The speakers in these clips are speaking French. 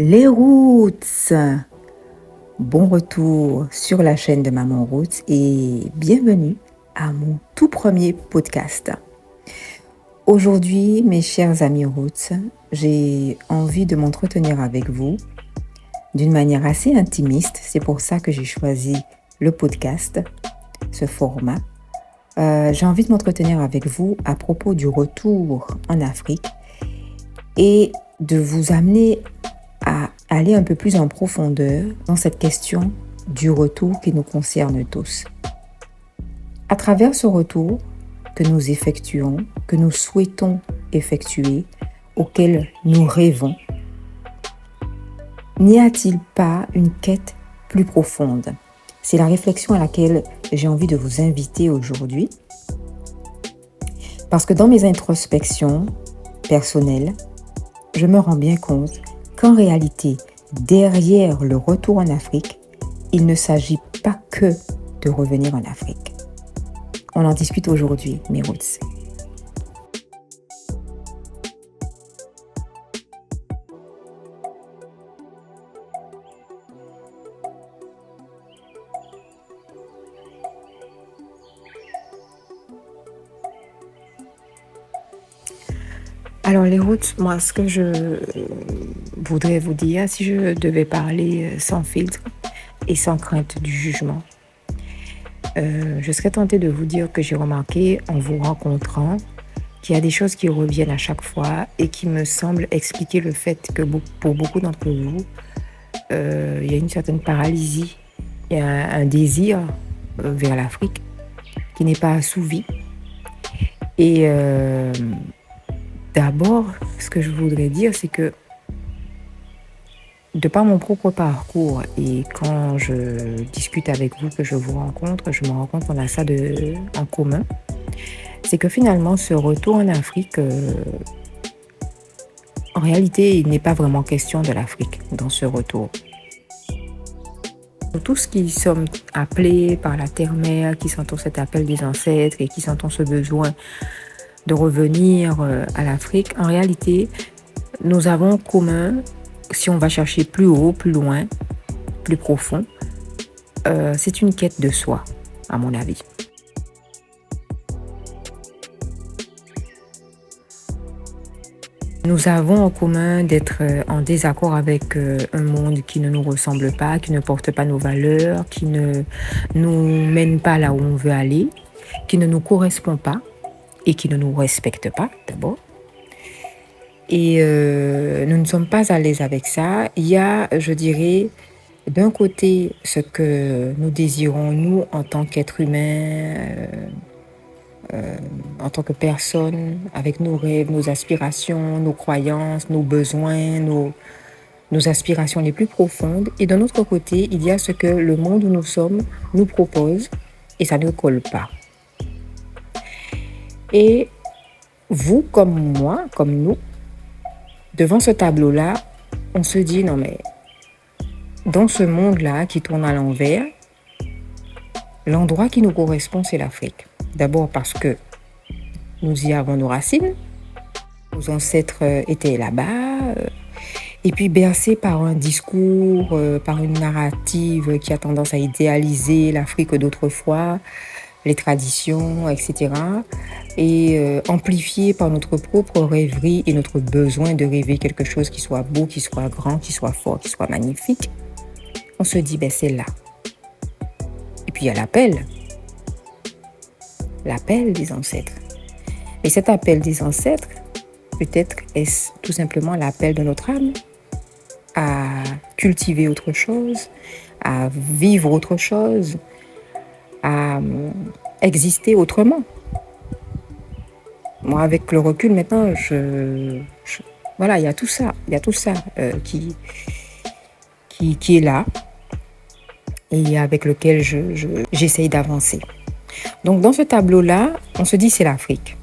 Les Roots. Bon retour sur la chaîne de Maman Roots et bienvenue à mon tout premier podcast. Aujourd'hui, mes chers amis Roots, j'ai envie de m'entretenir avec vous d'une manière assez intimiste. C'est pour ça que j'ai choisi le podcast, ce format. J'ai envie de m'entretenir avec vous à propos du retour en Afrique et de vous amener à aller un peu plus en profondeur dans cette question du retour qui nous concerne tous. À travers ce retour que nous effectuons, que nous souhaitons effectuer, auquel nous rêvons, n'y a-t-il pas une quête plus profonde? C'est la réflexion à laquelle j'ai envie de vous inviter aujourd'hui. Parce que dans mes introspections personnelles, je me rends bien compte qu'en réalité, derrière le retour en Afrique, il ne s'agit pas que de revenir en Afrique. On en discute aujourd'hui, mes roots. Alors les routes, moi ce que je voudrais vous dire, si je devais parler sans filtre et sans crainte du jugement, je serais tentée de vous dire que j'ai remarqué en vous rencontrant qu'il y a des choses qui reviennent à chaque fois et qui me semblent expliquer le fait que pour beaucoup d'entre vous, il y a une certaine paralysie, il y a un désir vers l'Afrique qui n'est pas assouvi. Et d'abord, ce que je voudrais dire, c'est que de par mon propre parcours et quand je discute avec vous, que je vous rencontre, je me rends compte qu'on a ça en commun. C'est que finalement, ce retour en Afrique, en réalité, il n'est pas vraiment question de l'Afrique dans ce retour. Pour tous qui sommes appelés par la terre-mère, qui sentons cet appel des ancêtres et qui sentons ce besoin de revenir à l'Afrique, en réalité, nous avons en commun, si on va chercher plus haut, plus loin, plus profond, c'est une quête de soi, à mon avis. Nous avons en commun d'être en désaccord avec un monde qui ne nous ressemble pas, qui ne porte pas nos valeurs, qui ne nous mène pas là où on veut aller, qui ne nous correspond pas et qui ne nous respecte pas d'abord. Et nous ne sommes pas à l'aise avec ça. Il y a, je dirais, d'un côté, ce que nous désirons, nous, en tant qu'êtres humains, en tant que personnes, avec nos rêves, nos aspirations, nos croyances, nos besoins, nos aspirations les plus profondes. Et d'un autre côté, il y a ce que le monde où nous sommes nous propose et ça ne colle pas. Et vous, comme moi, comme nous, devant ce tableau-là, on se dit, non mais, dans ce monde-là qui tourne à l'envers, l'endroit qui nous correspond, c'est l'Afrique. D'abord parce que nous y avons nos racines, nos ancêtres étaient là-bas, et puis bercés par un discours, par une narrative qui a tendance à idéaliser l'Afrique d'autrefois, les traditions, etc. Et amplifié par notre propre rêverie et notre besoin de rêver quelque chose qui soit beau, qui soit grand, qui soit fort, qui soit magnifique, on se dit, ben c'est là. Et puis il y a l'appel des ancêtres. Et cet appel des ancêtres, peut-être est-ce tout simplement l'appel de notre âme à cultiver autre chose, à vivre autre chose, à exister autrement. Moi, avec le recul maintenant, voilà, il y a tout ça qui est là et avec lequel j'essaye d'avancer. Donc, dans ce tableau-là, on se dit c'est l'Afrique.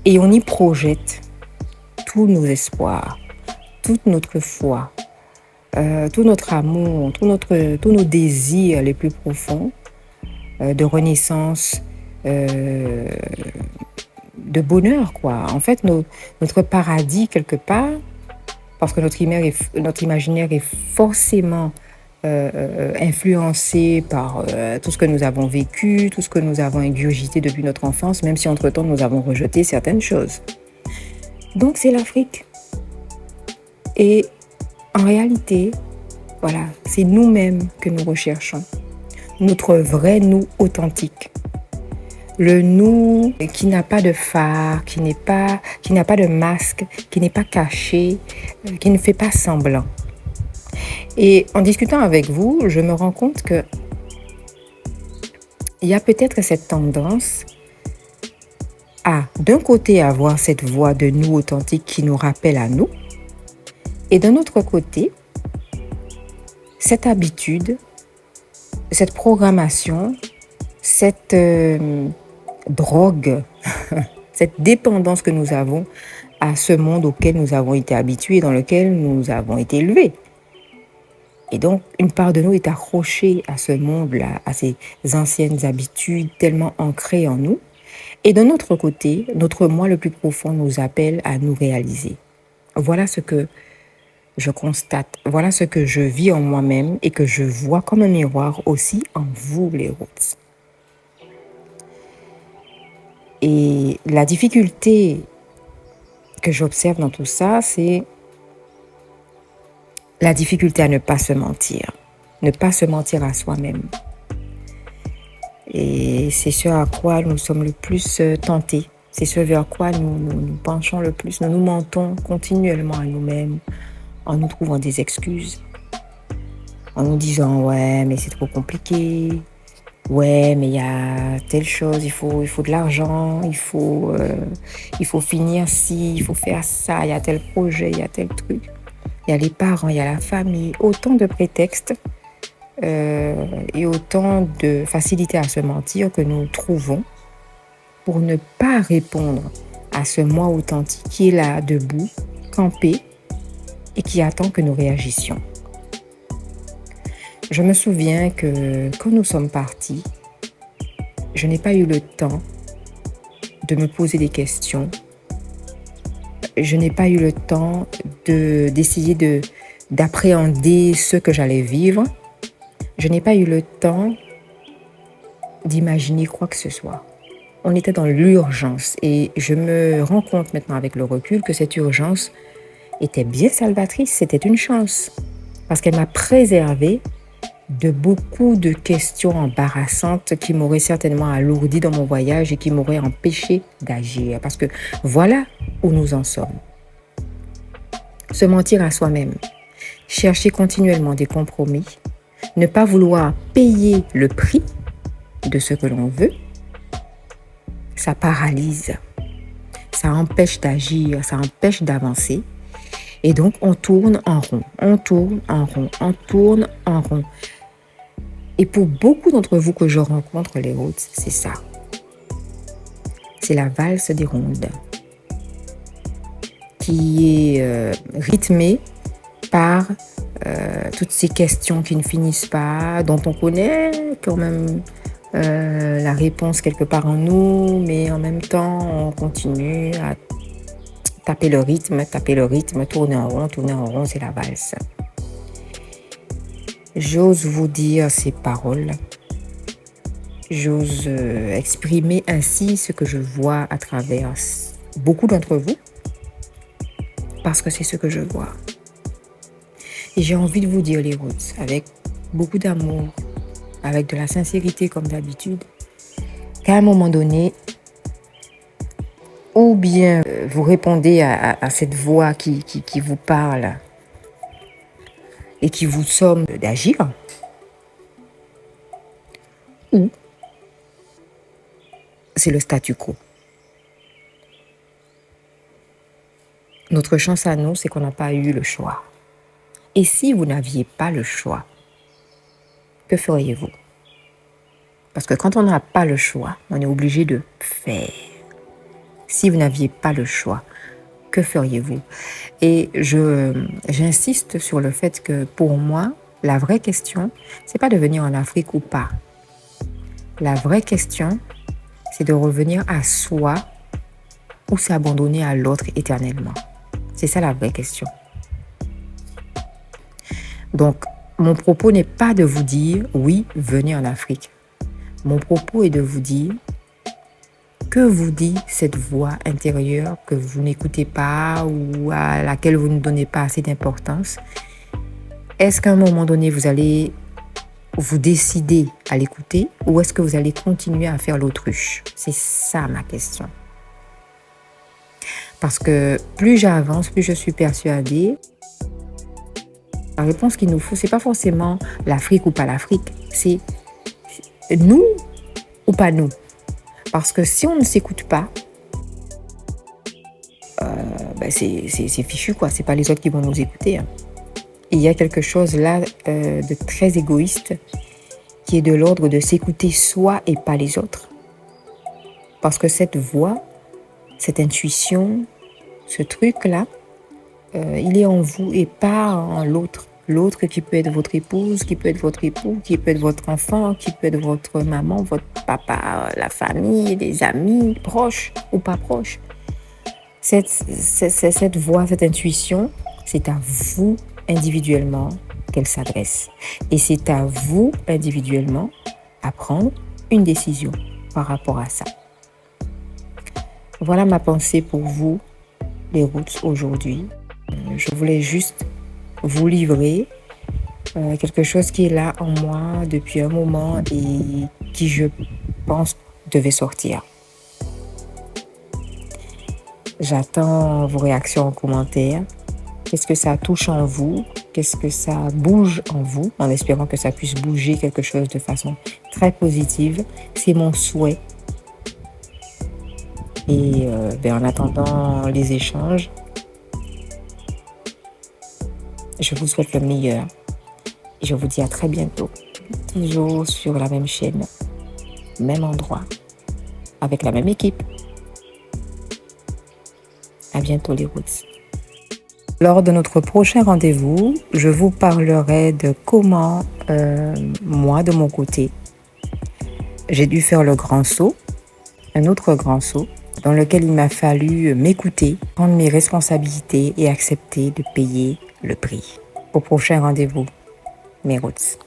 Et on y projette tous nos espoirs, toute notre foi, tout notre amour, tous nos désirs les plus profonds de renaissance, de bonheur, quoi. En fait, notre paradis, quelque part, parce que notre imaginaire est forcément influencé par tout ce que nous avons vécu, tout ce que nous avons ingurgité depuis notre enfance, même si entre-temps nous avons rejeté certaines choses. Donc c'est l'Afrique. Et en réalité, voilà, c'est nous-mêmes que nous recherchons. Notre vrai nous authentique. Le nous qui n'a pas de phare, qui n'a pas de masque, qui n'est pas caché, qui ne fait pas semblant. Et en discutant avec vous, je me rends compte que il y a peut-être cette tendance à, d'un côté, avoir cette voix de nous authentique qui nous rappelle à nous, et d'un autre côté, cette habitude, cette programmation, cette drogue, cette dépendance que nous avons à ce monde auquel nous avons été habitués, dans lequel nous avons été élevés. Et donc, une part de nous est accrochée à ce monde-là, à ces anciennes habitudes tellement ancrées en nous. Et d'un autre côté, notre moi le plus profond nous appelle à nous réaliser. Voilà ce que je constate, voilà ce que je vis en moi-même et que je vois comme un miroir aussi en vous, les Roots. Et la difficulté que j'observe dans tout ça, c'est la difficulté à ne pas se mentir à soi-même. Et c'est ce à quoi nous sommes le plus tentés, c'est ce vers quoi nous penchons le plus. Nous mentons continuellement à nous-mêmes en nous trouvant des excuses, en nous disant « ouais, mais c'est trop compliqué ». Ouais, mais il y a telle chose, il faut de l'argent, il faut finir ci, il faut faire ça, il y a tel projet, il y a tel truc. Il y a les parents, il y a la famille, autant de prétextes et autant de facilité à se mentir que nous trouvons pour ne pas répondre à ce moi authentique qui est là, debout, campé et qui attend que nous réagissions. Je me souviens que quand nous sommes partis, je n'ai pas eu le temps de me poser des questions. Je n'ai pas eu le temps d'essayer d'appréhender ce que j'allais vivre. Je n'ai pas eu le temps d'imaginer quoi que ce soit. On était dans l'urgence et je me rends compte maintenant avec le recul que cette urgence était bien salvatrice. C'était une chance parce qu'elle m'a préservée de beaucoup de questions embarrassantes qui m'auraient certainement alourdi dans mon voyage et qui m'auraient empêché d'agir. Parce que voilà où nous en sommes. Se mentir à soi-même, chercher continuellement des compromis, ne pas vouloir payer le prix de ce que l'on veut, ça paralyse, ça empêche d'agir, ça empêche d'avancer. Et donc on tourne en rond, on tourne en rond, on tourne en rond. Et pour beaucoup d'entre vous que je rencontre, les Roots, c'est ça. C'est la valse des rondes qui est rythmée par toutes ces questions qui ne finissent pas, dont on connaît quand même la réponse quelque part en nous, mais en même temps, on continue à taper le rythme, tourner en rond, c'est la valse. J'ose vous dire ces paroles. J'ose exprimer ainsi ce que je vois à travers beaucoup d'entre vous, parce que c'est ce que je vois. Et j'ai envie de vous dire, les Roots, avec beaucoup d'amour, avec de la sincérité comme d'habitude, qu'à un moment donné, ou bien vous répondez à cette voix qui vous parle et qui vous somme d'agir, ou c'est le statu quo. Notre chance à nous, c'est qu'on n'a pas eu le choix. Et si vous n'aviez pas le choix, que feriez-vous? Parce que quand on n'a pas le choix, on est obligé de faire. Si vous n'aviez pas le choix, que feriez-vous? Et j'insiste sur le fait que pour moi, la vraie question, c'est pas de venir en Afrique ou pas. La vraie question, c'est de revenir à soi ou s'abandonner à l'autre éternellement. C'est ça la vraie question. Donc, mon propos n'est pas de vous dire, oui, venez en Afrique. Mon propos est de vous dire, que vous dit cette voix intérieure que vous n'écoutez pas ou à laquelle vous ne donnez pas assez d'importance? Est-ce qu'à un moment donné, vous allez vous décider à l'écouter ou est-ce que vous allez continuer à faire l'autruche? C'est ça ma question. Parce que plus j'avance, plus je suis persuadée, la réponse qu'il nous faut, c'est pas forcément l'Afrique ou pas l'Afrique, c'est nous ou pas nous. Parce que si on ne s'écoute pas, c'est fichu quoi, c'est pas les autres qui vont nous écouter. Hein. Et il y a quelque chose là de très égoïste qui est de l'ordre de s'écouter soi et pas les autres. Parce que cette voix, cette intuition, ce truc-là, il est en vous et pas en l'autre. L'autre qui peut être votre épouse, qui peut être votre époux, qui peut être votre enfant, qui peut être votre maman, votre papa, la famille, les amis, proches ou pas proches. Cette voix, cette intuition, c'est à vous individuellement qu'elle s'adresse. Et c'est à vous individuellement à prendre une décision par rapport à ça. Voilà ma pensée pour vous, les Roots, aujourd'hui. Je voulais juste vous livrer quelque chose qui est là en moi depuis un moment et qui, je pense, devait sortir. J'attends vos réactions en commentaire. Qu'est-ce que ça touche en vous? Qu'est-ce que ça bouge en vous? En espérant que ça puisse bouger quelque chose de façon très positive. C'est mon souhait. Et en attendant les échanges, je vous souhaite le meilleur. Et je vous dis à très bientôt. Toujours sur la même chaîne, même endroit, avec la même équipe. À bientôt les Roots. Lors de notre prochain rendez-vous, je vous parlerai de comment, moi de mon côté, j'ai dû faire le grand saut, un autre grand saut, dans lequel il m'a fallu m'écouter, prendre mes responsabilités et accepter de payer le prix. Au prochain rendez-vous, mes Roots.